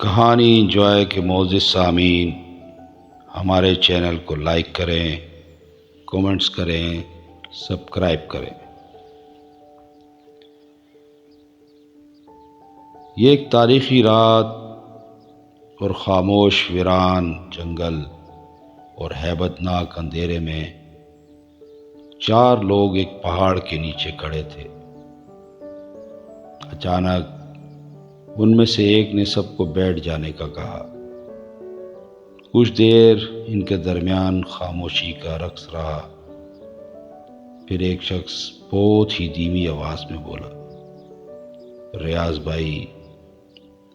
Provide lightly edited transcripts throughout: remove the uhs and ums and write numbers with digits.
کہانی انجوائے کے معزز سامعین، ہمارے چینل کو لائک کریں، کومنٹس کریں، سبسکرائب کریں۔ یہ ایک تاریخی رات اور خاموش ویران جنگل اور ہیبت ناک اندھیرے میں چار لوگ ایک پہاڑ کے نیچے کھڑے تھے۔ اچانک ان میں سے ایک نے سب کو بیٹھ جانے کا کہا۔ کچھ دیر ان کے درمیان خاموشی کا رقص رہا، پھر ایک شخص بہت ہی دھیمی آواز میں بولا، ریاض بھائی،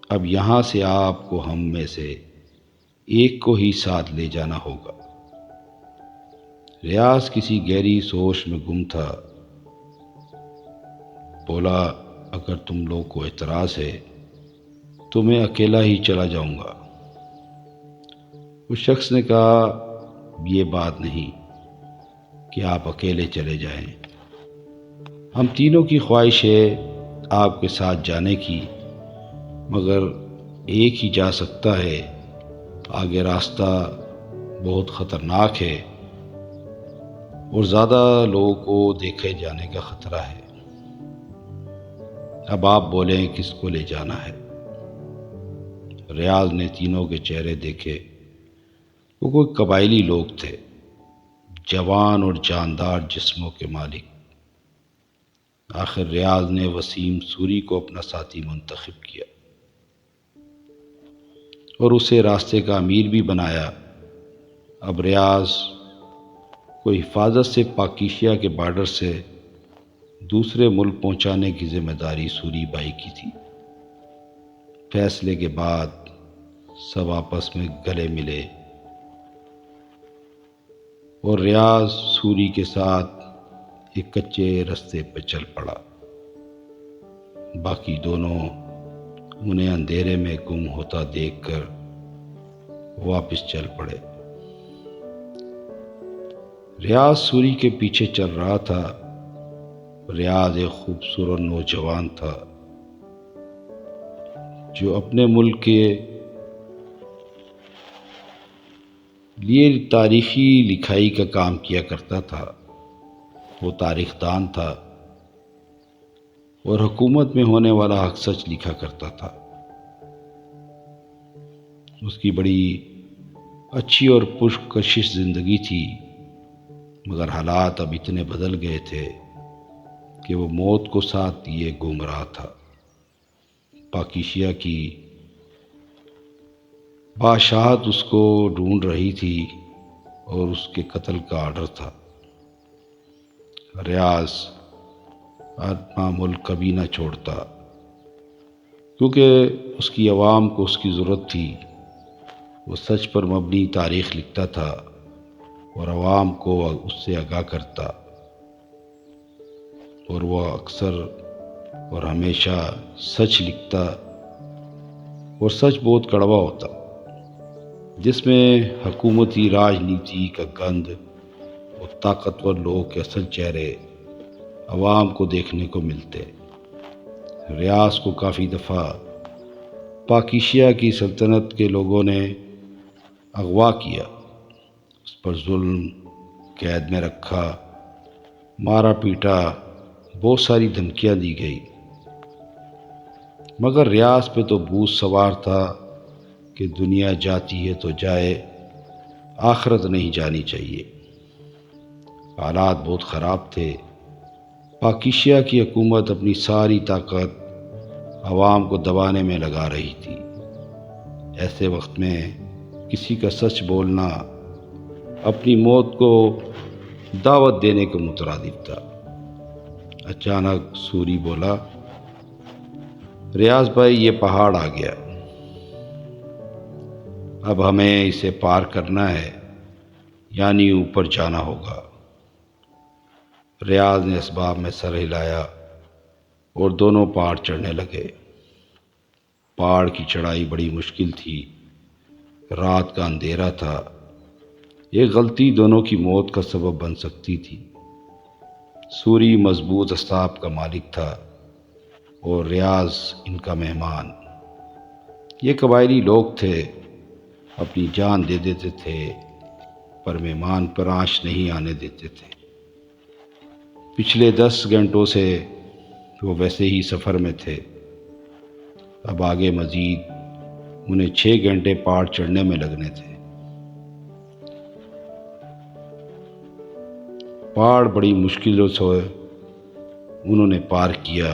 اب یہاں سے آپ کو ہم میں سے ایک کو ہی ساتھ لے جانا ہوگا۔ ریاض کسی گہری سوچ میں گم تھا، بولا، اگر تم لوگ کو اعتراض ہے تو میں اکیلا ہی چلا جاؤں گا۔ اس شخص نے کہا، یہ بات نہیں کہ آپ اکیلے چلے جائیں، ہم تینوں کی خواہش ہے آپ کے ساتھ جانے کی، مگر ایک ہی جا سکتا ہے، آگے راستہ بہت خطرناک ہے اور زیادہ لوگوں کو دیکھے جانے کا خطرہ ہے۔ اب آپ بولیں کس کو لے جانا ہے؟ ریاض نے تینوں کے چہرے دیکھے۔ وہ کوئی قبائلی لوگ تھے، جوان اور جاندار جسموں کے مالک۔ آخر ریاض نے وسیم سوری کو اپنا ساتھی منتخب کیا اور اسے راستے کا امیر بھی بنایا۔ اب ریاض کو حفاظت سے پاکیشیا کے بارڈر سے دوسرے ملک پہنچانے کی ذمہ داری سوری بھائی کی تھی۔ فیصلے کے بعد سب آپس میں گلے ملے اور ریاض سوری کے ساتھ ایک کچے رستے پہ چل پڑا۔ باقی دونوں انہیں اندھیرے میں گم ہوتا دیکھ کر واپس چل پڑے۔ ریاض سوری کے پیچھے چل رہا تھا۔ ریاض ایک خوبصورت نوجوان تھا جو اپنے ملک کے لیے تاریخی لکھائی کا کام کیا کرتا تھا۔ وہ تاریخ دان تھا اور حکومت میں ہونے والا حق سچ لکھا کرتا تھا۔ اس کی بڑی اچھی اور پرکشش زندگی تھی، مگر حالات اب اتنے بدل گئے تھے کہ وہ موت کو ساتھ لیے گھوم رہا تھا۔ پاکیشیا کی بادشاہت اس کو ڈھونڈ رہی تھی اور اس کے قتل کا آرڈر تھا۔ ریاض اپنا ملک کبھی نہ چھوڑتا، کیونکہ اس کی عوام کو اس کی ضرورت تھی۔ وہ سچ پر مبنی تاریخ لکھتا تھا اور عوام کو اس سے آگاہ کرتا، اور وہ اکثر اور ہمیشہ سچ لکھتا، اور سچ بہت کڑوا ہوتا، جس میں حکومتی راجنیتی کا گند اور طاقتور لوگوں کے اصل چہرے عوام کو دیکھنے کو ملتے۔ ریاض کو کافی دفعہ پاکیشیا کی سلطنت کے لوگوں نے اغوا کیا، اس پر ظلم، قید میں رکھا، مارا پیٹا، بہت ساری دھمکیاں دی گئی، مگر ریاض پہ تو بھوت سوار تھا کہ دنیا جاتی ہے تو جائے، آخرت نہیں جانی چاہیے۔ حالات بہت خراب تھے۔ پاکیشیا کی حکومت اپنی ساری طاقت عوام کو دبانے میں لگا رہی تھی۔ ایسے وقت میں کسی کا سچ بولنا اپنی موت کو دعوت دینے کے مترادف تھا۔ اچانک سوری بولا، ریاض بھائی، یہ پہاڑ آ گیا، اب ہمیں اسے پار کرنا ہے، یعنی اوپر جانا ہوگا۔ ریاض نے اسباب میں سر ہلایا اور دونوں پہاڑ چڑھنے لگے۔ پہاڑ کی چڑھائی بڑی مشکل تھی، رات کا اندھیرا تھا، یہ غلطی دونوں کی موت کا سبب بن سکتی تھی۔ سوری مضبوط اعصاب کا مالک تھا اور ریاض ان کا مہمان۔ یہ قبائلی لوگ تھے، اپنی جان دے دیتے تھے پر مہمان پر آنچ نہیں آنے دیتے تھے۔ پچھلے 10 گھنٹوں سے وہ ویسے ہی سفر میں تھے، اب آگے مزید انہیں 6 گھنٹے پہاڑ چڑھنے میں لگنے تھے۔ پہاڑ بڑی مشکلوں سے انہوں نے پار کیا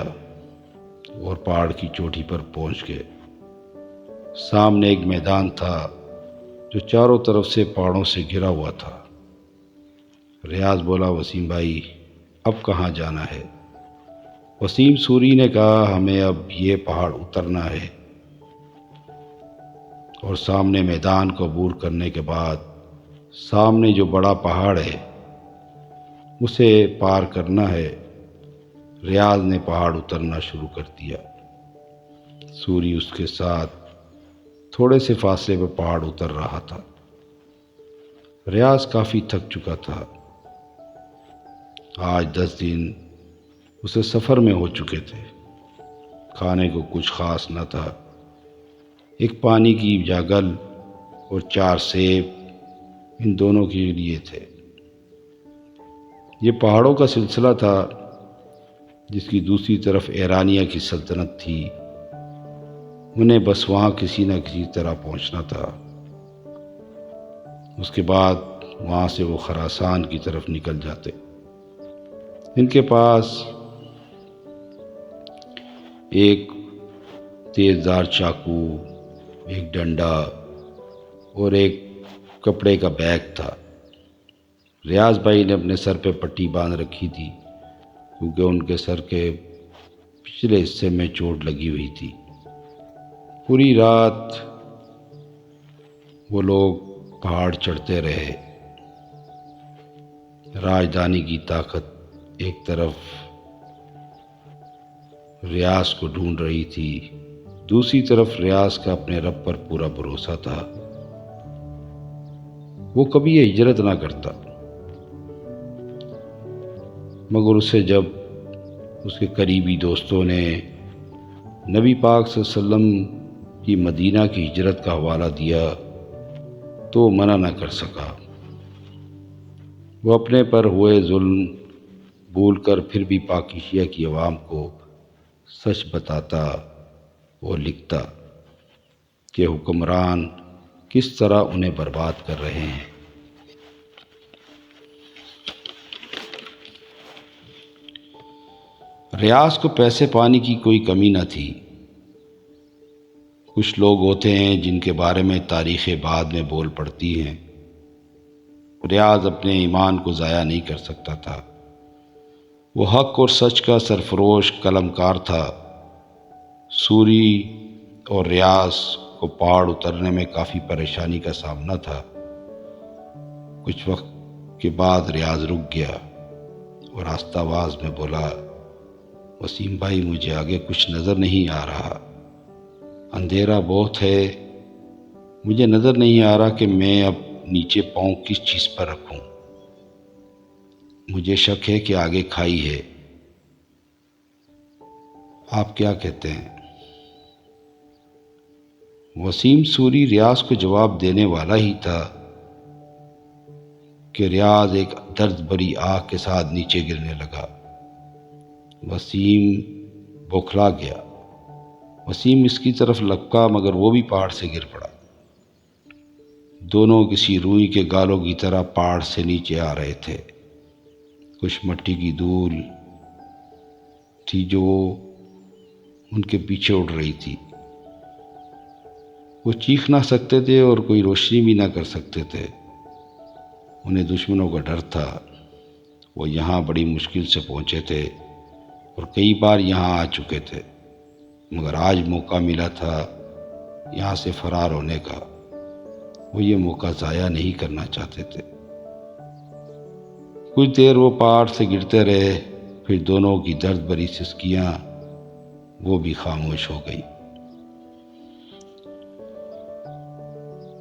اور پہاڑ کی چوٹی پر پہنچ گئے۔ سامنے ایک میدان تھا جو چاروں طرف سے پہاڑوں سے گھرا ہوا تھا۔ ریاض بولا، وسیم بھائی اب کہاں جانا ہے؟ وسیم سوری نے کہا، ہمیں اب یہ پہاڑ اترنا ہے اور سامنے میدان کو عبور کرنے کے بعد سامنے جو بڑا پہاڑ ہے اسے پار کرنا ہے۔ ریاض نے پہاڑ اترنا شروع کر دیا۔ سوری اس کے ساتھ تھوڑے سے فاصلے پر پہاڑ اتر رہا تھا۔ ریاض کافی تھک چکا تھا۔ آج 10 دن اسے سفر میں ہو چکے تھے۔ کھانے کو کچھ خاص نہ تھا، ایک پانی کی جاگل اور 4 سیب ان دونوں کے لیے تھے۔ یہ پہاڑوں کا سلسلہ تھا جس کی دوسری طرف ایرانیہ کی سلطنت تھی۔ انہیں بس وہاں کسی نہ کسی طرح پہنچنا تھا۔ اس کے بعد وہاں سے وہ خراسان کی طرف نکل جاتے۔ ان کے پاس ایک تیزدار چاقو، ایک ڈنڈا اور ایک کپڑے کا بیگ تھا۔ ریاض بھائی نے اپنے سر پہ پٹی باندھ رکھی تھی کیونکہ ان کے سر کے پچھلے حصے میں چوٹ لگی ہوئی تھی۔ پوری رات وہ لوگ پہاڑ چڑھتے رہے۔ راجدھانی کی طاقت ایک طرف ریاض کو ڈھونڈ رہی تھی، دوسری طرف ریاض کا اپنے رب پر پورا بھروسہ تھا۔ وہ کبھی یہ ہجرت نہ کرتا، مگر اسے جب اس کے قریبی دوستوں نے نبی پاک صلی اللہ علیہ وسلم کی مدینہ کی ہجرت کا حوالہ دیا تو وہ منع نہ کر سکا۔ وہ اپنے پر ہوئے ظلم بھول کر پھر بھی پاک ایشیا کی عوام کو سچ بتاتا اور لکھتا کہ حکمران کس طرح انہیں برباد کر رہے ہیں۔ ریاض کو پیسے پانے کی کوئی کمی نہ تھی۔ کچھ لوگ ہوتے ہیں جن کے بارے میں تاریخیں بعد میں بول پڑتی ہیں۔ ریاض اپنے ایمان کو ضائع نہیں کر سکتا تھا۔ وہ حق اور سچ کا سرفروش قلمکار تھا۔ سوری اور ریاض کو پہاڑ اترنے میں کافی پریشانی کا سامنا تھا۔ کچھ وقت کے بعد ریاض رک گیا اور آہستہ آواز میں بولا، وسیم بھائی مجھے آگے کچھ نظر نہیں آ رہا، اندھیرا بہت ہے، مجھے نظر نہیں آ رہا کہ میں اب نیچے پاؤں کس چیز پر رکھوں۔ مجھے شک ہے کہ آگے کھائی ہے، آپ کیا کہتے ہیں؟ وسیم سوری ریاض کو جواب دینے والا ہی تھا کہ ریاض ایک درد بھری آہ کے ساتھ نیچے گرنے لگا۔ وسیم بوکھلا گیا۔ وسیم اس کی طرف لپکا مگر وہ بھی پہاڑ سے گر پڑا۔ دونوں کسی روئی کے گالوں کی طرح پہاڑ سے نیچے آ رہے تھے۔ کچھ مٹی کی دھول تھی جو ان کے پیچھے اڑ رہی تھی۔ وہ چیخ نہ سکتے تھے اور کوئی روشنی بھی نہ کر سکتے تھے۔ انہیں دشمنوں کا ڈر تھا۔ وہ یہاں بڑی مشکل سے پہنچے تھے اور کئی بار یہاں آ چکے تھے، مگر آج موقع ملا تھا یہاں سے فرار ہونے کا۔ وہ یہ موقع ضائع نہیں کرنا چاہتے تھے۔ کچھ دیر وہ پہاڑ سے گرتے رہے، پھر دونوں کی درد بھری سسکیاں وہ بھی خاموش ہو گئی۔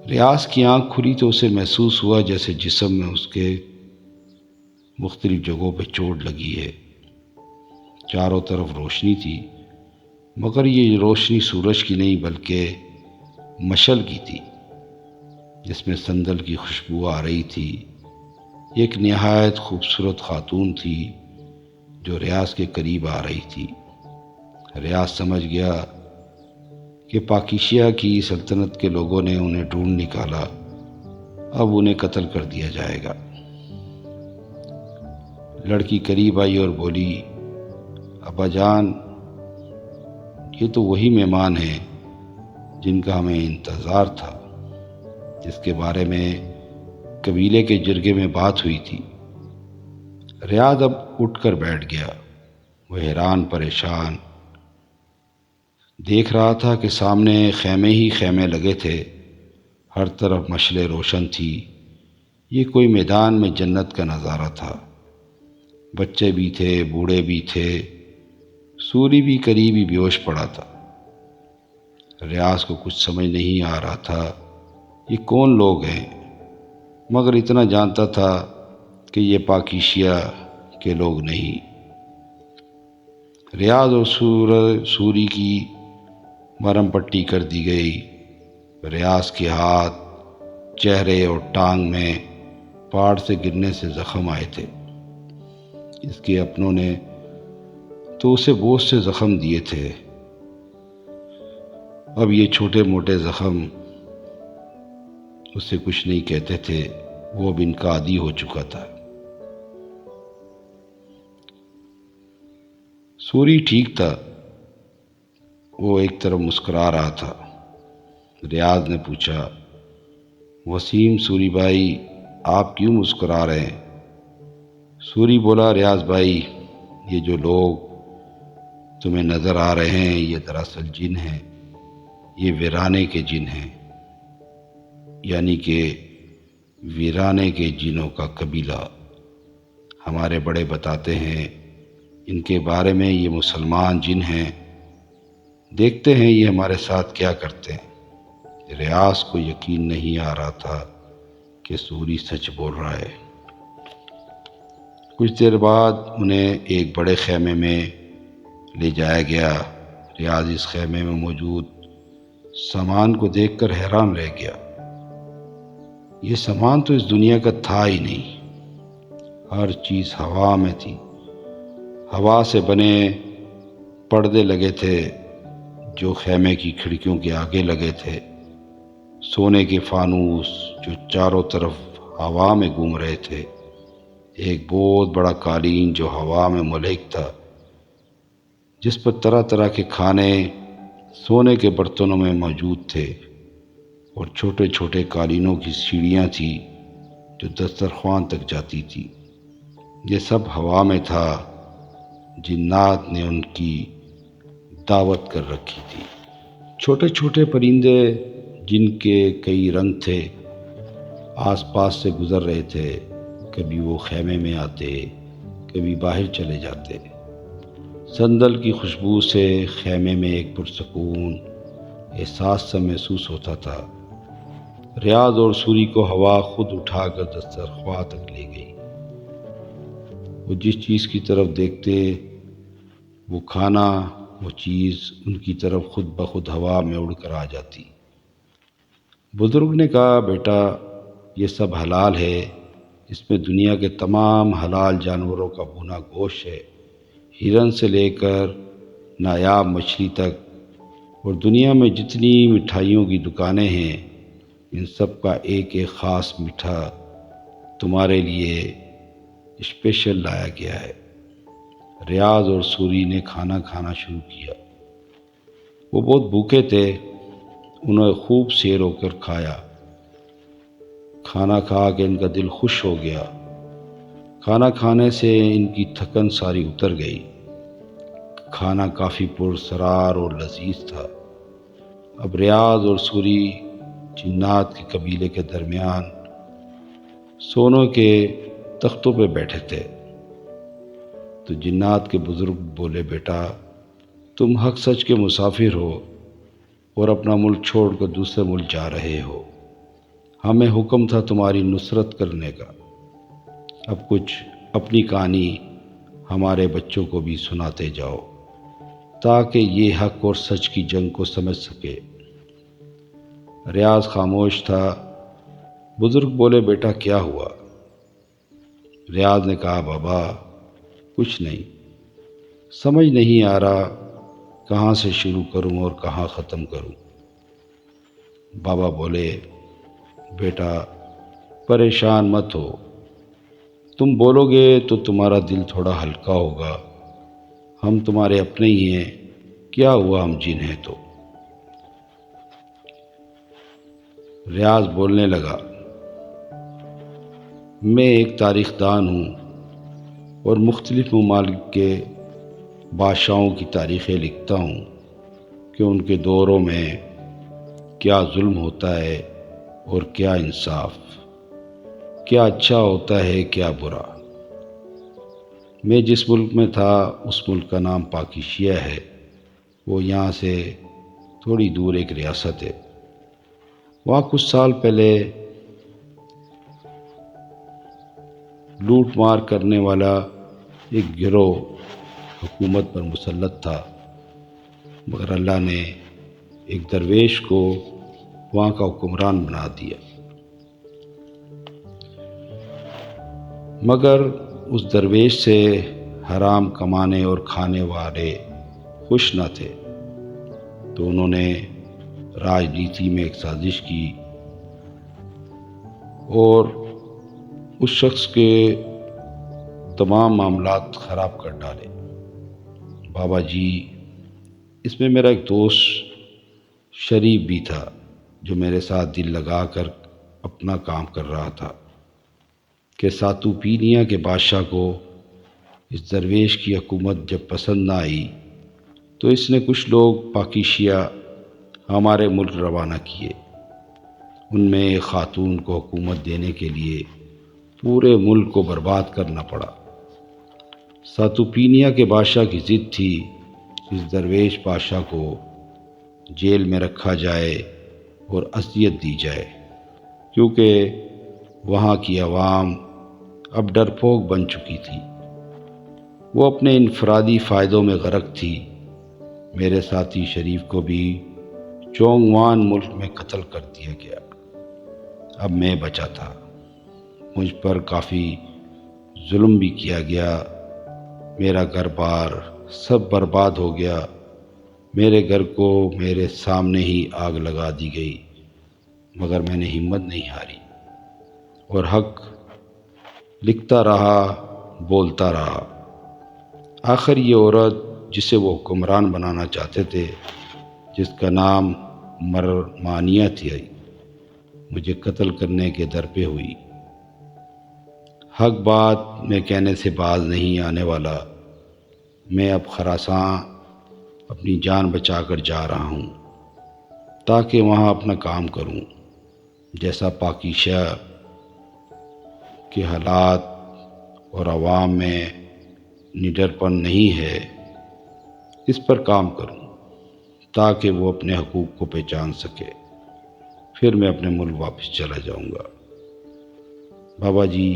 ریاض کی آنکھ کھلی تو اسے محسوس ہوا جیسے جسم میں اس کے مختلف جگہوں پہ چوٹ لگی ہے۔ چاروں طرف روشنی تھی، مگر یہ روشنی سورج کی نہیں بلکہ مشل کی تھی جس میں سندل کی خوشبو آ رہی تھی۔ ایک نہایت خوبصورت خاتون تھی جو ریاض کے قریب آ رہی تھی۔ ریاض سمجھ گیا کہ پاکیشیا کی سلطنت کے لوگوں نے انہیں ڈھونڈ نکالا، اب انہیں قتل کر دیا جائے گا۔ لڑکی قریب آئی اور بولی، ابا جان، یہ تو وہی مہمان ہیں جن کا ہمیں انتظار تھا، جس کے بارے میں قبیلے کے جرگے میں بات ہوئی تھی۔ ریاض اب اٹھ کر بیٹھ گیا۔ وہ حیران پریشان دیکھ رہا تھا کہ سامنے خیمے ہی خیمے لگے تھے، ہر طرف مشعلیں روشن تھی۔ یہ کوئی میدان میں جنت کا نظارہ تھا۔ بچے بھی تھے، بوڑھے بھی تھے، سوری بھی قریب ہی بیہوش پڑا تھا۔ ریاض کو کچھ سمجھ نہیں آ رہا تھا یہ کون لوگ ہیں، مگر اتنا جانتا تھا کہ یہ پاکیشیا کے لوگ نہیں۔ ریاض اور سوری کی مرہم پٹی کر دی گئی۔ ریاض کے ہاتھ، چہرے اور ٹانگ میں پہاڑ سے گرنے سے زخم آئے تھے۔ اس کے اپنوں نے تو اسے بہت سے زخم دیے تھے، اب یہ چھوٹے موٹے زخم اسے کچھ نہیں کہتے تھے، وہ اب ان کا عادی ہو چکا تھا۔ سوری ٹھیک تھا، وہ ایک طرف مسکرا رہا تھا۔ ریاض نے پوچھا، وسیم سوری بھائی، آپ کیوں مسکرا رہے ہیں؟ سوری بولا، ریاض بھائی، یہ جو لوگ تمہیں نظر آ رہے ہیں یہ دراصل جن ہیں، یہ ویرانے کے جن ہیں، یعنی کہ ویرانے کے جنوں کا قبیلہ۔ ہمارے بڑے بتاتے ہیں ان کے بارے میں، یہ مسلمان جن ہیں، دیکھتے ہیں یہ ہمارے ساتھ کیا کرتے ہیں۔ ریاض کو یقین نہیں آ رہا تھا کہ سوری سچ بول رہا ہے۔ کچھ دیر بعد انہیں ایک بڑے خیمے میں لے جایا گیا۔ ریاض اس خیمے میں موجود سامان کو دیکھ کر حیران رہ گیا۔ یہ سامان تو اس دنیا کا تھا ہی نہیں، ہر چیز ہوا میں تھی۔ ہوا سے بنے پردے لگے تھے جو خیمے کی کھڑکیوں کے آگے لگے تھے، سونے کے فانوس جو چاروں طرف ہوا میں گھوم رہے تھے، ایک بہت بڑا قالین جو ہوا میں ملحق تھا، جس پر طرح طرح کے کھانے سونے کے برتنوں میں موجود تھے، اور چھوٹے چھوٹے قالینوں کی سیڑھیاں تھیں جو دسترخوان تک جاتی تھی۔ یہ سب ہوا میں تھا، جنات نے ان کی دعوت کر رکھی تھی۔ چھوٹے چھوٹے پرندے جن کے کئی رنگ تھے آس پاس سے گزر رہے تھے، کبھی وہ خیمے میں آتے، کبھی باہر چلے جاتے۔ سندل کی خوشبو سے خیمے میں ایک پرسکون احساس سا محسوس ہوتا تھا۔ ریاض اور سوری کو ہوا خود اٹھا کر دسترخوان تک لے گئی۔ وہ جس چیز کی طرف دیکھتے وہ کھانا، وہ چیز ان کی طرف خود بخود ہوا میں اڑ کر آ جاتی۔ بزرگ نے کہا، بیٹا یہ سب حلال ہے، اس میں دنیا کے تمام حلال جانوروں کا بھونا گوشت ہے، ہرن سے لے کر نایاب مچھلی تک، اور دنیا میں جتنی مٹھائیوں کی دکانیں ہیں ان سب کا ایک ایک خاص میٹھا تمہارے لیے اسپیشل لایا گیا ہے۔ ریاض اور سوری نے کھانا کھانا شروع کیا۔ وہ بہت بھوکے تھے، انہیں خوب سیر ہو کر کھایا۔ کھانا کھا کے ان کا دل خوش ہو گیا۔ کھانا کھانے سے ان کی تھکن ساری اتر گئی۔ کھانا کافی پرسرار اور لذیذ تھا۔ اب ریاض اور سوری جنات کے قبیلے کے درمیان سونوں کے تختوں پہ بیٹھے تھے، تو جنات کے بزرگ بولے، بیٹا تم حق سچ کے مسافر ہو اور اپنا ملک چھوڑ کر دوسرے ملک جا رہے ہو، ہمیں حکم تھا تمہاری نصرت کرنے کا، اب کچھ اپنی کہانی ہمارے بچوں کو بھی سناتے جاؤ تاکہ یہ حق اور سچ کی جنگ کو سمجھ سکے۔ ریاض خاموش تھا۔ بزرگ بولے، بیٹا کیا ہوا؟ ریاض نے کہا، بابا کچھ نہیں، سمجھ نہیں آ رہا کہاں سے شروع کروں اور کہاں ختم کروں۔ بابا بولے، بیٹا پریشان مت ہو، تم بولو گے تو تمہارا دل تھوڑا ہلکا ہوگا، ہم تمہارے اپنے ہی ہیں، کیا ہوا ہم جن ہیں تو۔ ریاض بولنے لگا، میں ایک تاریخ دان ہوں اور مختلف ممالک کے بادشاہوں کی تاریخیں لکھتا ہوں کہ ان کے دوروں میں کیا ظلم ہوتا ہے اور کیا انصاف، کیا اچھا ہوتا ہے کیا برا۔ میں جس ملک میں تھا اس ملک کا نام پاکیشیہ ہے، وہ یہاں سے تھوڑی دور ایک ریاست ہے۔ وہاں کچھ سال پہلے لوٹ مار کرنے والا ایک گروہ حکومت پر مسلط تھا، مگر اللہ نے ایک درویش کو وہاں کا حکمران بنا دیا۔ مگر اس درویش سے حرام کمانے اور کھانے والے خوش نہ تھے، تو انہوں نے راجنیتی میں ایک سازش کی اور اس شخص کے تمام معاملات خراب کر ڈالے۔ بابا جی، اس میں میرا ایک دوست شریف بھی تھا جو میرے ساتھ دل لگا کر اپنا کام کر رہا تھا کہ ساتوپینیا کے بادشاہ کو اس درویش کی حکومت جب پسند نہ آئی تو اس نے کچھ لوگ پاکیشیہ ہمارے ملک روانہ کیے۔ ان میں ایک خاتون کو حکومت دینے کے لیے پورے ملک کو برباد کرنا پڑا۔ ساتوپینیا کے بادشاہ کی ضد تھی اس درویش بادشاہ کو جیل میں رکھا جائے اور اذیت دی جائے، کیونکہ وہاں کی عوام اب ڈرپوک بن چکی تھی، وہ اپنے انفرادی فائدوں میں غرق تھی۔ میرے ساتھی شریف کو بھی چونگوان ملک میں قتل کر دیا گیا۔ اب میں بچا تھا، مجھ پر کافی ظلم بھی کیا گیا، میرا گھر بار سب برباد ہو گیا، میرے گھر کو میرے سامنے ہی آگ لگا دی گئی، مگر میں نے ہمت نہیں ہاری اور حق لکھتا رہا، بولتا رہا۔ آخر یہ عورت جسے وہ حکمران بنانا چاہتے تھے، جس کا نام مرمانیہ تھی، مجھے قتل کرنے کے در پہ ہوئی۔ حق بات میں کہنے سے باز نہیں آنے والا۔ میں اب خراساں اپنی جان بچا کر جا رہا ہوں تاکہ وہاں اپنا کام کروں۔ جیسا پاکیشیہ کے حالات اور عوام میں نڈرپن نہیں ہے، اس پر کام کروں تاکہ وہ اپنے حقوق کو پہچان سکے، پھر میں اپنے ملک واپس چلا جاؤں گا۔ بابا جی،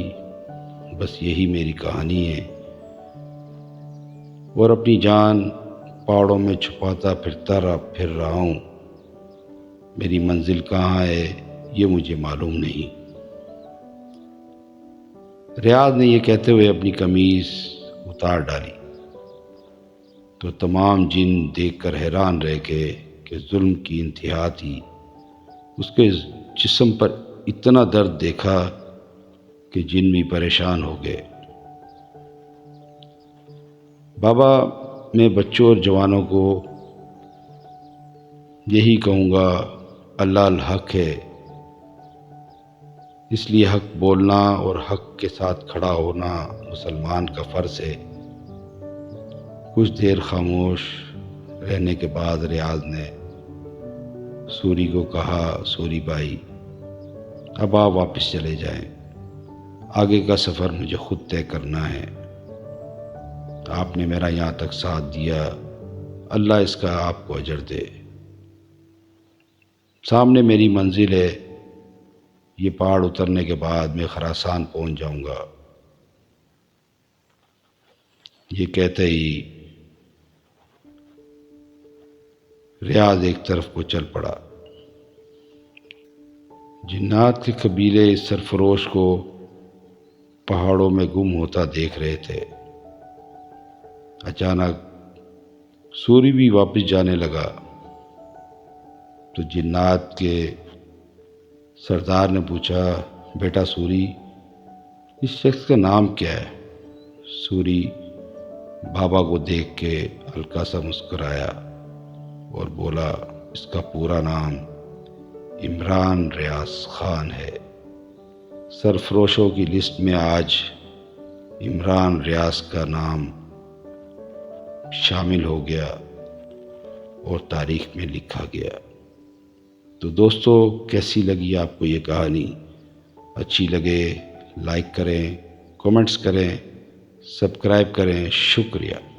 بس یہی میری کہانی ہے، اور اپنی جان پہاڑوں میں چھپاتا پھر رہا ہوں۔ میری منزل کہاں ہے یہ مجھے معلوم نہیں۔ ریاض نے یہ کہتے ہوئے اپنی قمیض اتار ڈالی تو تمام جن دیکھ کر حیران رہ گئے کہ ظلم کی انتہا تھی۔ اس کے جسم پر اتنا درد دیکھا کہ جن بھی پریشان ہو گئے۔ بابا، میں بچوں اور جوانوں کو یہی کہوں گا، اللہ الحق ہے، اس لیے حق بولنا اور حق کے ساتھ کھڑا ہونا مسلمان کا فرض ہے۔ کچھ دیر خاموش رہنے کے بعد ریاض نے سوری کو کہا، سوری بھائی، اب آپ واپس چلے جائیں، آگے کا سفر مجھے خود طے کرنا ہے۔ آپ نے میرا یہاں تک ساتھ دیا، اللہ اس کا آپ کو اجر دے۔ سامنے میری منزل ہے، یہ پہاڑ اترنے کے بعد میں خراسان پہنچ جاؤں گا۔ یہ کہتے ہی ریاض ایک طرف کو چل پڑا۔ جنات کے قبیلے اس سرفروش کو پہاڑوں میں گم ہوتا دیکھ رہے تھے۔ اچانک سوری بھی واپس جانے لگا تو جنات کے سردار نے پوچھا، بیٹا سوری، اس شخص کا نام کیا ہے؟ سوری بابا کو دیکھ کے ہلکا سا مسکرایا اور بولا، اس کا پورا نام عمران ریاض خان ہے۔ سرفروشوں کی لسٹ میں آج عمران ریاض کا نام شامل ہو گیا اور تاریخ میں لکھا گیا۔ تو دوستو، کیسی لگی آپ کو یہ کہانی؟ اچھی لگے لائک کریں، کمنٹس کریں، سبسکرائب کریں۔ شکریہ۔